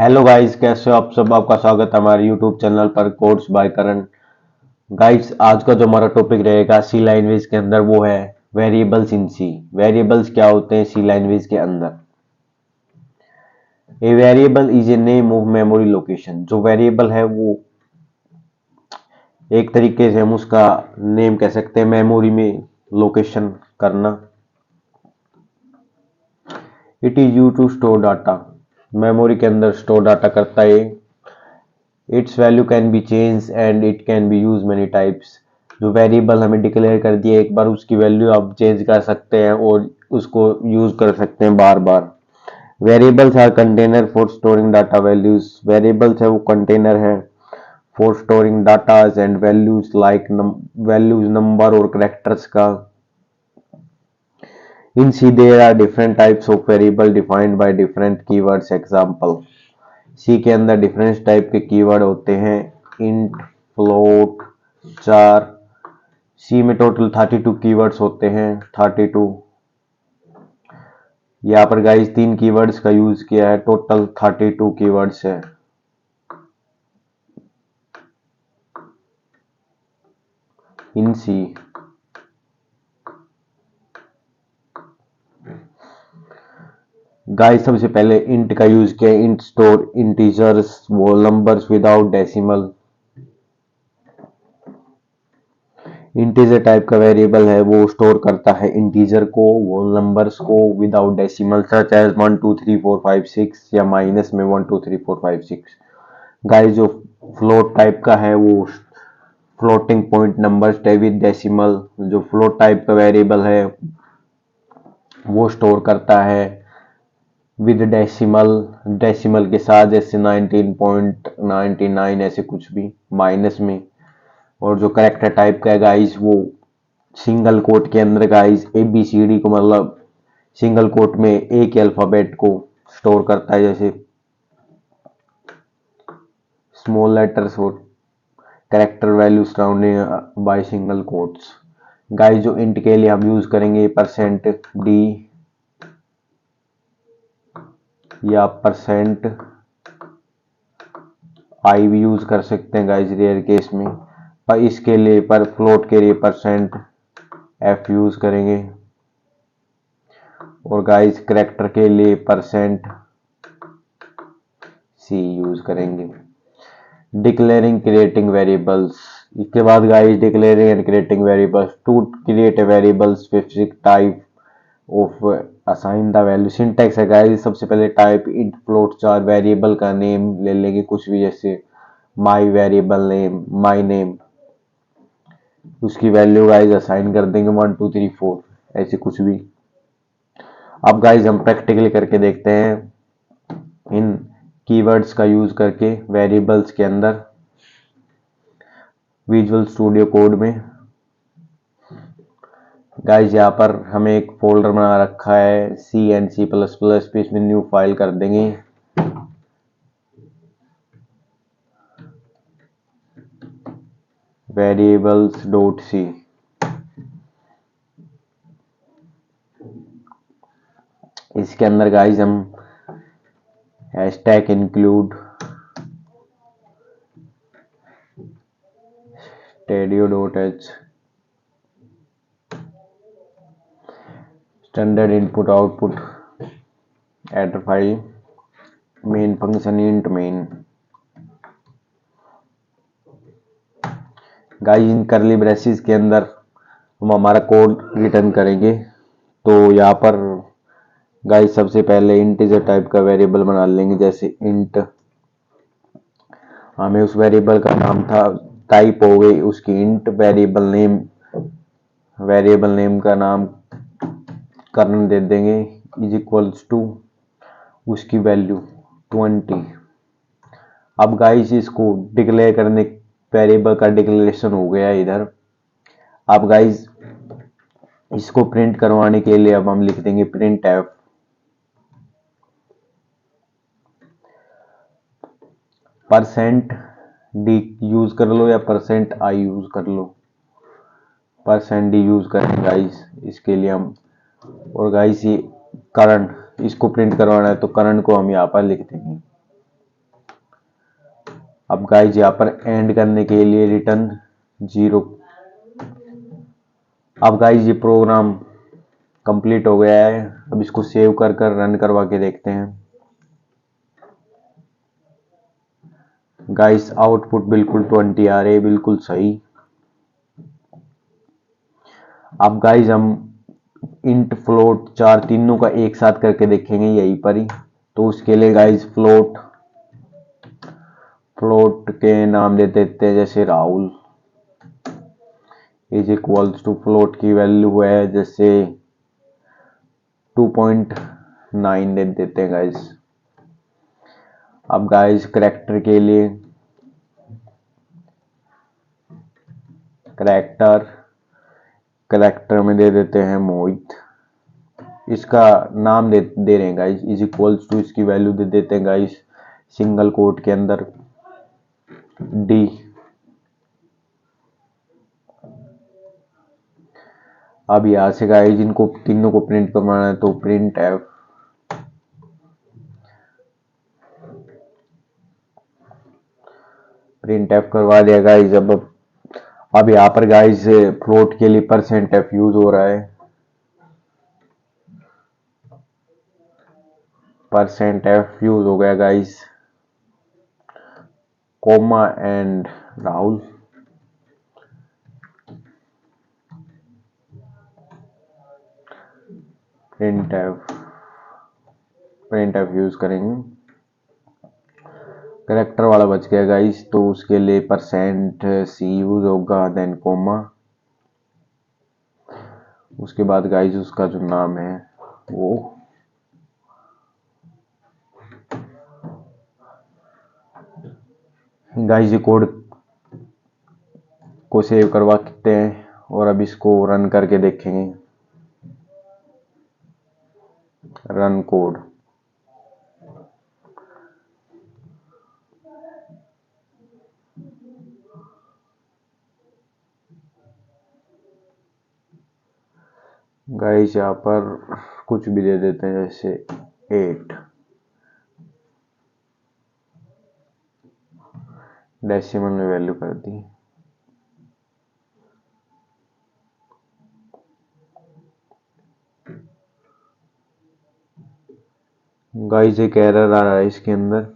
Hello guys, कैसे हो आप सब। आपका स्वागत है हमारे यूट्यूब चैनल पर कोर्स बाय करण। गाइस, आज का जो हमारा टॉपिक रहेगा सी लैंग्वेज के अंदर वो है वेरिएबल्स इन सी। वेरिएबल्स क्या होते हैं सी लैंग्वेज के अंदर। A variable is a name of memory location. जो वेरिएबल है वो एक तरीके से हम उसका नेम कह सकते हैं, मेमोरी में लोकेशन करना। It is use to store data. Memory के अंदर स्टोर डाटा करता है। It's value can be change and it can be use many types. जो वेरिएबल हमें डिक्लेयर कर दिया एक बार, उसकी वैल्यू आप चेंज कर सकते हैं और उसको यूज कर सकते हैं बार बार। Variables are container for storing data values. Variables है वो कंटेनर है for storing datas and values like values number और कैरेक्टर्स का। In C there are different types of variable defined by different keywords. Example, C के अंदर different type के keyword होते हैं। इंट, फ्लोट, चार। सी में टोटल 32 कीवर्ड्स होते हैं। 32। यहाँ पर गाइस 3 कीवर्ड्स का यूज किया है, टोटल 32 कीवर्ड्स है इन सी। गाइस, सबसे पहले इंट का यूज किया। इंट स्टोर इंटीजर्स, वो numbers without decimal. Integer type का वेरिएबल है, वो स्टोर करता है इंटीजर को, वो नंबर्स को विदाउट डेसिमल, सच एज 1 2 3 4 5 6 या माइनस में 1 2 3 4 5 6। गाइस, जो फ्लोट टाइप का है वो floating point numbers with decimal. जो फ्लोट टाइप का वेरिएबल है वो स्टोर करता है विद डेसिमल, डेसिमल के साथ, जैसे 19.99 ऐसे कुछ भी माइनस में। और जो करेक्टर टाइप का है गाइस, वो सिंगल कोट के अंदर guys A B C D को, मतलब सिंगल कोट में एक ही अल्फाबेट को स्टोर करता है, जैसे स्मॉल लेटर्स और character value surrounding by single quotes. Guys, जो इंट के लिए हम यूज करेंगे परसेंट डी या परसेंट आई भी यूज कर सकते हैं गाइस रेयर केस में। पर इसके लिए पर फ्लोट के लिए परसेंट एफ यूज करेंगे। और गाइस कैरेक्टर के लिए परसेंट सी यूज करेंगे। Declaring creating variables. इसके बाद guys declaring and creating variables. To create a variable specific type of assign the value. Syntax है गाइस, सबसे पहले type int float char, variable का नेम ले लेंगे कुछ भी, जैसे my variable name, my name. उसकी वैल्यू गाइस असाइन कर देंगे 1 2 3 4 ऐसे कुछ भी। अब गाइस हम प्रैक्टिकली करके देखते हैं इन कीवर्ड्स का यूज करके वेरिएबल्स के अंदर विजुअल स्टूडियो कोड में। गाइस, यहाँ पर हमें एक फोल्डर बना रखा है C and C plus plus पे, इसमें न्यू फाइल कर देंगे। Variables dot C. इसके अंदर गाइस हम hashtag include stdio dot h, standard input output header file, main function int main. Guys, इन करली ब्रेसेस के अंदर हम हमारा कोड रिटर्न करेंगे। तो यहाँ पर गाइस सबसे पहले इंटीजर टाइप का वेरिएबल बना लेंगे, जैसे इंट। हमें उस वेरिएबल का नाम था, टाइप हो गई उसकी इंट। वेरिएबल नेम का नाम करण दे देंगे, इज इक्वल्स टू उसकी वैल्यू 20। अब गाइस इसको डिक्लेयर करने, वेरिएबल का डिक्लेरेशन हो गया इधर। अब गाइस इसको प्रिंट करवाने के लिए अब हम लिख देंगे print F. Percent D use कर लो या परसेंट आई यूज कर लो। परसेंट डी यूज करें गाइस इसके लिए हम। और गाइस ये करंट, इसको प्रिंट करवाना है तो करंट को हम यहाँ पर लिख देंगे। अब गाइज यहाँ पर एंड करने के लिए रिटर्न 0। अब गाइज ये प्रोग्राम कंप्लीट हो गया है। अब इसको सेव कर कर रन करवा के देखते हैं। गाइस आउटपुट बिल्कुल 20 आ रहे, बिल्कुल सही। अब गाइस हम इंट फ्लोट चार तीनों का एक साथ करके देखेंगे यहीं पर ही। तो उसके लिए गाइस फ्लोट के नाम दे देते हैं, जैसे Rahul is equals to float की वैल्यू है जैसे 2.9 दे देते हैं गाइस। अब गाइस करैक्टर के लिए करैक्टर में दे देते हैं मोहित। इसका नाम दे रहे हैं गाइस इज इक्वल्स टू, इसकी वैल्यू दे देते हैं गाइस सिंगल कोट के अंदर डी। अब यहां से गाइस इनको तीनों को प्रिंट करवाना है तो प्रिंट एफ करवा दिया गाइस। अब यहाँ पर गाइस फ्लोट के लिए %f यूज हो रहा है। %f यूज हो गया guys, comma and Rahul. Print F use करेंगे। कैरेक्टर वाला बच गया गाइस, तो उसके लिए %c यूज होगा, देन कोमा। उसके बाद गाइस उसका जो नाम है वो गाइस कोड को सेव करवा सकते हैं और अब इसको रन करके देखेंगे। Run code. गाइस यहाँ पर कुछ भी दे देते हैं जैसे 8 डेसिमल में वैल्यू कर दी। गाइस एक एरर आ रहा है इसके अंदर।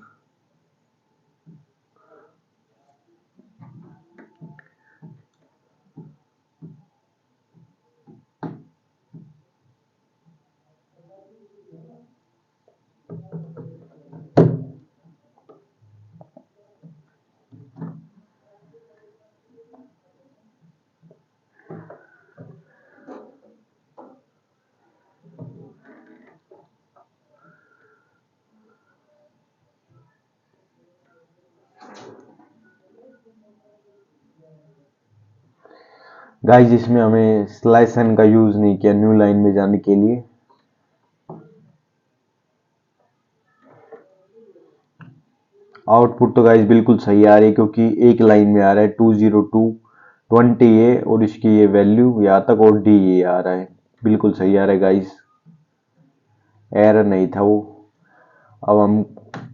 गाइस इसमें हमें स्लैश एन का यूज नहीं किया न्यू लाइन में जाने के लिए। आउटपुट तो गाइस बिल्कुल सही आ रही है क्योंकि एक लाइन में आ रहा है 20220 है और इसकी ये वैल्यू यहाँ तक और डी ये आ रहा है, बिल्कुल सही आ रहा है गाइस, एरर नहीं था वो। अब हम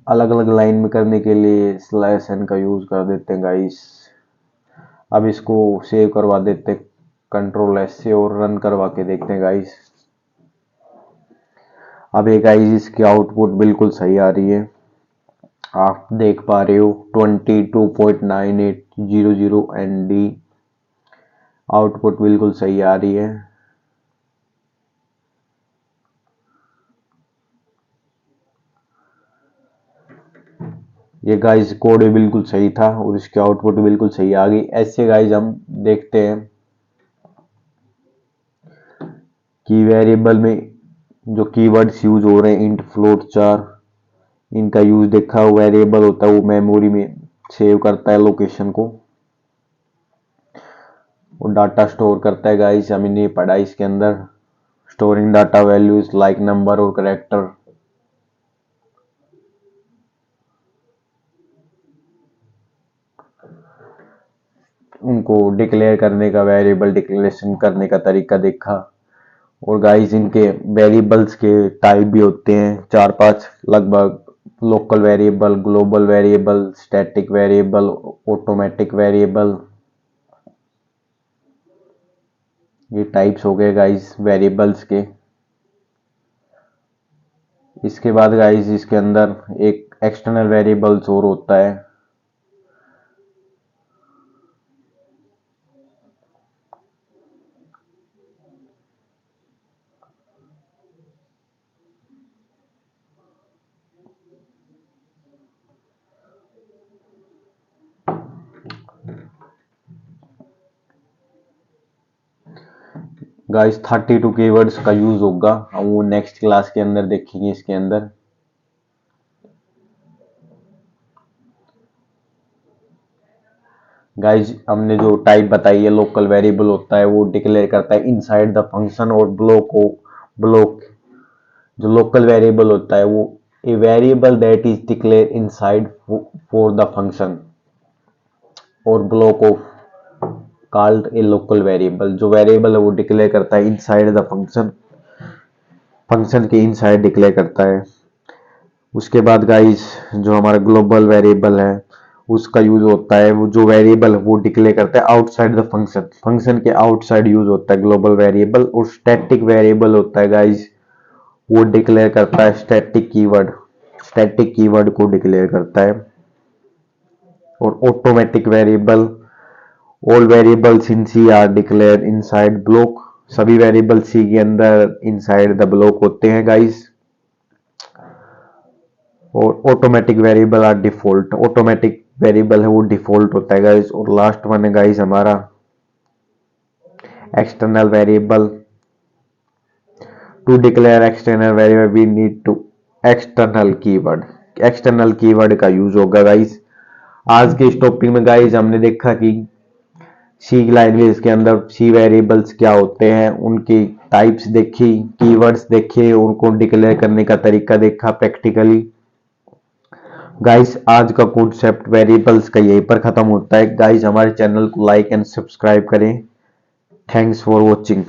अलग अलग लाइन में करने के लिए स्लैश एन का यूज कर देते हैं गाइस। अब इसको सेव करवा देते Ctrl+S से और रन करवा के देखते हैं गाइस। अब ये गाइस इसकी आउटपुट बिल्कुल सही आ रही है, आप देख पा रहे हो 22.9800 ND आउटपुट बिल्कुल सही आ रही है। ये गाइस कोड बिल्कुल सही था और इसकी आउटपुट बिल्कुल सही आ गई। ऐसे गाइस हम देखते हैं कि वेरिएबल में जो कीवर्ड्स यूज हो रहे हैं इंट फ्लोट चार, इनका यूज देखा हो, वेरिएबल होता है वो मेमोरी में सेव करता है लोकेशन को और डाटा स्टोर करता है गाइस। हमने ये पढ़ा इसके अंदर storing data values like number और कैरेक्टर। उनको डिक्लेयर करने का, वेरिएबल डिक्लेरेशन करने का तरीका देखा। और गाइस इनके वेरिएबल्स के टाइप भी होते हैं 4-5 लगभग local variable, global variable, static variable, automatic variable, ये टाइप्स हो गए गाइस वेरिएबल्स के। इसके बाद गाइस इसके अंदर एक एक्सटर्नल वेरिएबल्स और होता है। गाइस 32 कीवर्ड्स का यूज होगा, हम वो नेक्स्ट क्लास के अंदर देखेंगे। इसके अंदर गाइस हमने जो टाइप बताई है, लोकल वेरिएबल होता है वो डिक्लेयर करता है इनसाइड द फंक्शन, और ब्लॉक जो लोकल वेरिएबल होता है वो a variable that is declare inside for the function, और block of called a local variable, जो वेरिएबल है वो डिक्लेयर करता है इनसाइड द फंक्शन, फंक्शन के इनसाइड डिक्लेयर करता है। उसके बाद गाइस जो हमारा ग्लोबल वेरिएबल है उसका यूज होता है, वो जो वेरिएबल वो डिक्लेयर करता है आउटसाइड द फंक्शन, फंक्शन के आउटसाइड यूज होता है ग्लोबल वेरिएबल। और स्टैटिक वेरिएबल होता है गाइस, वो डिक्लेयर करता है स्टैटिक कीवर्ड को डिक्लेयर करता है। और automatic variable, all variables in C are declare inside block, सभी वेरिएबल सी के अंदर इनसाइड द ब्लॉक होते हैं गाइस। और automatic variable are default, automatic variable है वो डिफॉल्ट होता है गाइस। और लास्ट वन है गाइस हमारा external variable. To declare external variable we need to external keyword, external keyword का यूज होगा गाइस। आज के इस टॉपिक में गाइस हमने देखा कि सी लैंग्वेज के अंदर सी वेरिएबल्स क्या होते हैं, उनकी टाइप्स देखी, कीवर्ड्स देखे, उनको डिक्लेयर करने का तरीका देखा प्रैक्टिकली। गाइस आज का कॉन्सेप्ट वेरिएबल्स का यहीं पर खत्म होता है। गाइस हमारे चैनल को लाइक एंड सब्सक्राइब करें। Thanks for watching.